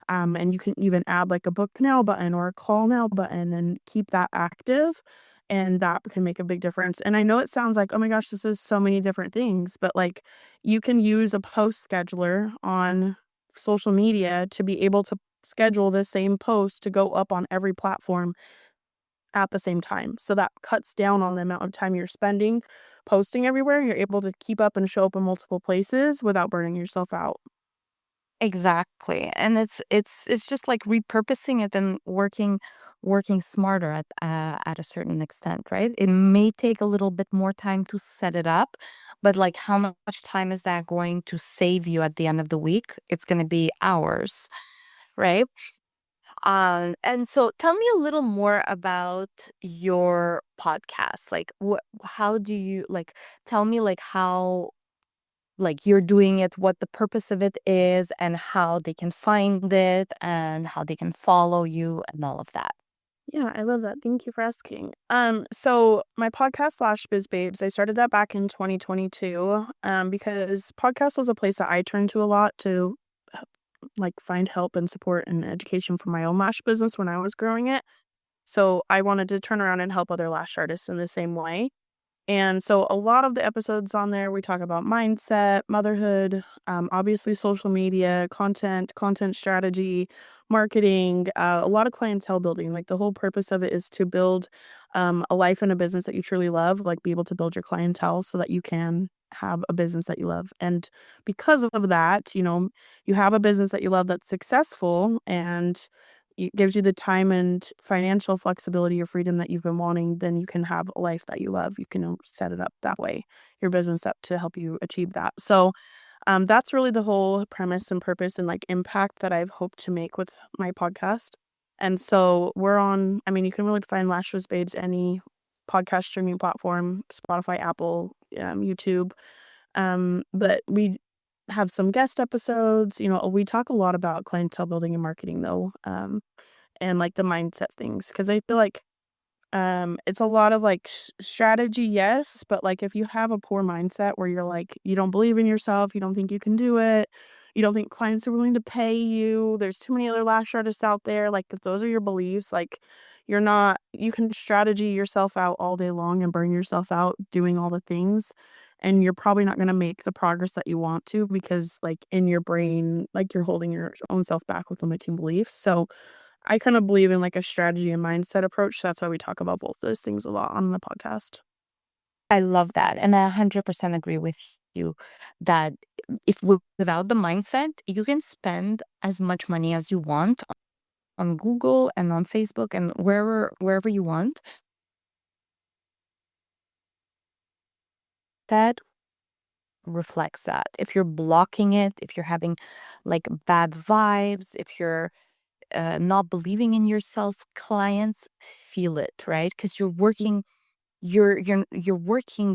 And you can even add like a book now button or a call now button and keep that active. And that can make a big difference. And I know it sounds like, oh my gosh, this is so many different things, but like you can use a post scheduler on social media to be able to schedule the same post to go up on every platform at the same time. So that cuts down on the amount of time you're spending posting everywhere. You're able to keep up and show up in multiple places without burning yourself out. exactly. And it's just like repurposing it and working smarter at a certain extent, right? It may take a little bit more time to set it up, but like how much time is that going to save you at the end of the week? It's going to be hours, right? And so tell me a little more about your podcast. Like how do you like tell me like how like you're doing it, what the purpose of it is and how they can find it and how they can follow you and all of that. Yeah, I love that. Thank you for asking. So my podcast, Lash Biz Babes, I started that back in 2022, because podcast was a place that I turned to a lot to h- like find help and support and education for my own lash business when I was growing it. So I wanted to turn around and help other lash artists in the same way. And so a lot of the episodes on there, we talk about mindset, motherhood, obviously social media, content strategy, marketing, a lot of clientele building. Like the whole purpose of it is to build a life and a business that you truly love, like be able to build your clientele so that you can have a business that you love. And because of that, you have a business that you love that's successful and it gives you the time and financial flexibility or freedom that you've been wanting, then you can have a life that you love. You can set it up that way, your business up to help you achieve that. So, that's really the whole premise and purpose and like impact that I've hoped to make with my podcast. And so we're on, I mean, you can really find Lashes Babes any podcast streaming platform, Spotify, Apple, YouTube. But we have some guest episodes. We talk a lot about clientele building and marketing though. And, like, the mindset things because I feel like, it's a lot of, like, strategy, yes, but, like, if you have a poor mindset where you're, like, you don't believe in yourself, you don't think you can do it, you don't think clients are willing to pay you, there's too many other lash artists out there, like, if those are your beliefs, like, you can strategy yourself out all day long and burn yourself out doing all the things, and you're probably not gonna make the progress that you want to because, like, in your brain, like, you're holding your own self back with limiting beliefs, so I kind of believe in like a strategy and mindset approach. So that's why we talk about both those things a lot on the podcast. I love that. And I 100% agree with you that without the mindset, you can spend as much money as you want on Google and on Facebook and wherever you want. That reflects that. If you're blocking it, if you're having like bad vibes, if you're not believing in yourself, clients feel it, right? Because you're working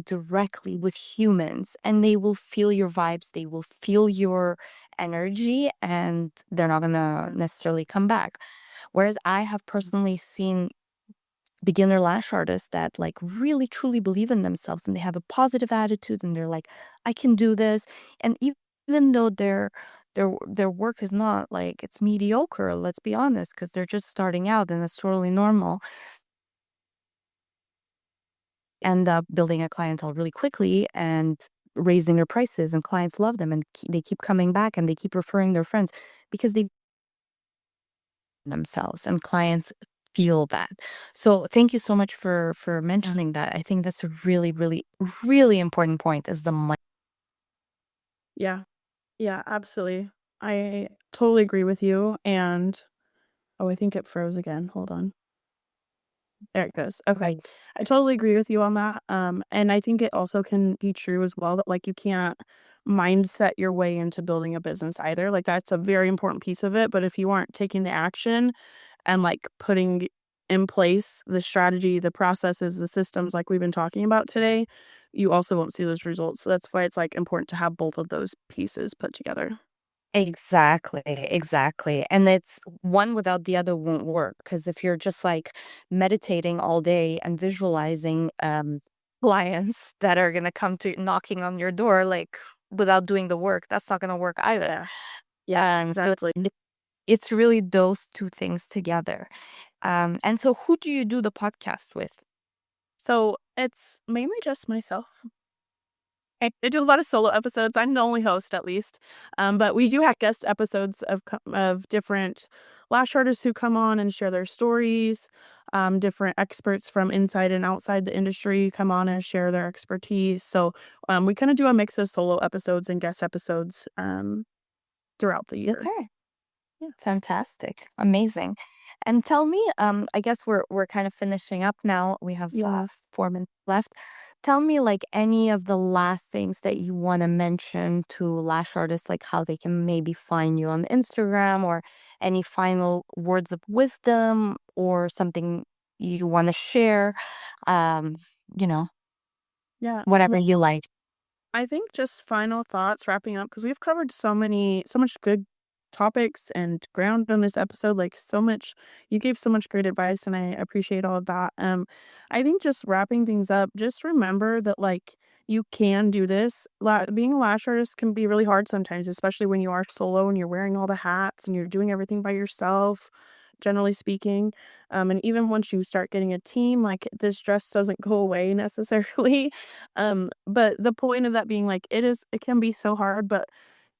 directly with humans and they will feel your vibes, they will feel your energy, and they're not gonna necessarily come back. Whereas I have personally seen beginner lash artists that like really truly believe in themselves and they have a positive attitude and they're like, I can do this. And even though their work is not like it's mediocre, let's be honest, because they're just starting out and it's totally normal, end up building a clientele really quickly and raising their prices and clients love them and they keep coming back and they keep referring their friends because they themselves and clients feel that. So thank you so much for mentioning that. I think that's a really really important point is the money. Yeah. Yeah, absolutely. I totally agree with you. And oh, I think it froze again. Hold on. There it goes. Okay. I totally agree with you on that. And I think it also can be true as well that like you can't mindset your way into building a business either. Like that's a very important piece of it. But if you aren't taking the action and like putting in place the strategy, the processes, the systems like we've been talking about today, you also won't see those results. So that's why it's like important to have both of those pieces put together. Exactly, exactly. And it's one without the other won't work because if you're just like meditating all day and visualizing clients that are gonna come to knocking on your door like without doing the work, that's not gonna work either. Yeah. Yeah, So exactly. it's really those two things together. And so who do you do the podcast with? So it's mainly just myself. I do a lot of solo episodes. I'm the only host, at least. But we do have guest episodes of different lash artists who come on and share their stories. Different experts from inside and outside the industry come on and share their expertise. So we kind of do a mix of solo episodes and guest episodes throughout the year. Okay. Yeah. Fantastic. Amazing. And tell me, I guess we're kind of finishing up now. We have Yeah. 4 minutes left. Tell me, like, any of the last things that you want to mention to lash artists, like how they can maybe find you on Instagram, or any final words of wisdom or something you want to share. Um, you know, Yeah. whatever you like. I think just final thoughts wrapping up because we've covered so much good topics and ground on this episode. Like so much, you gave so much great advice, and I appreciate all of that. I think just wrapping things up, just remember that like you can do this. Being a lash artist can be really hard sometimes, especially when you are solo and you're wearing all the hats and you're doing everything by yourself. Generally speaking, and even once you start getting a team, like this stress doesn't go away necessarily. But the point of that being like it can be so hard, but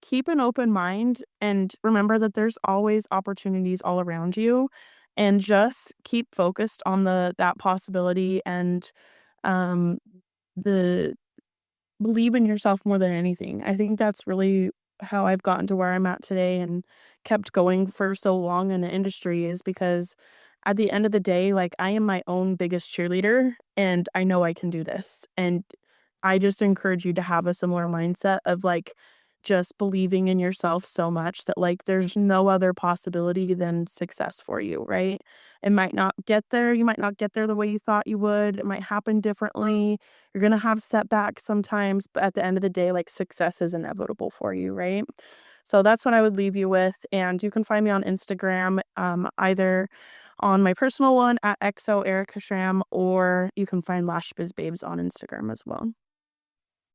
keep an open mind and remember that there's always opportunities all around you and just keep focused on that possibility and um the believe in yourself more than anything. I think that's really how I've gotten to where I'm at today and kept going for so long in the industry is because at the end of the day, like I am my own biggest cheerleader and I know I can do this. And I just encourage you to have a similar mindset of like just believing in yourself so much that like there's no other possibility than success for you, right? It might not get there. You might not get there the way you thought you would. It might happen differently. You're gonna have setbacks sometimes, but at the end of the day, like success is inevitable for you, right? So that's what I would leave you with. And you can find me on Instagram, either on my personal one at XO Erica Shram, or you can find Lash Biz Babes on Instagram as well.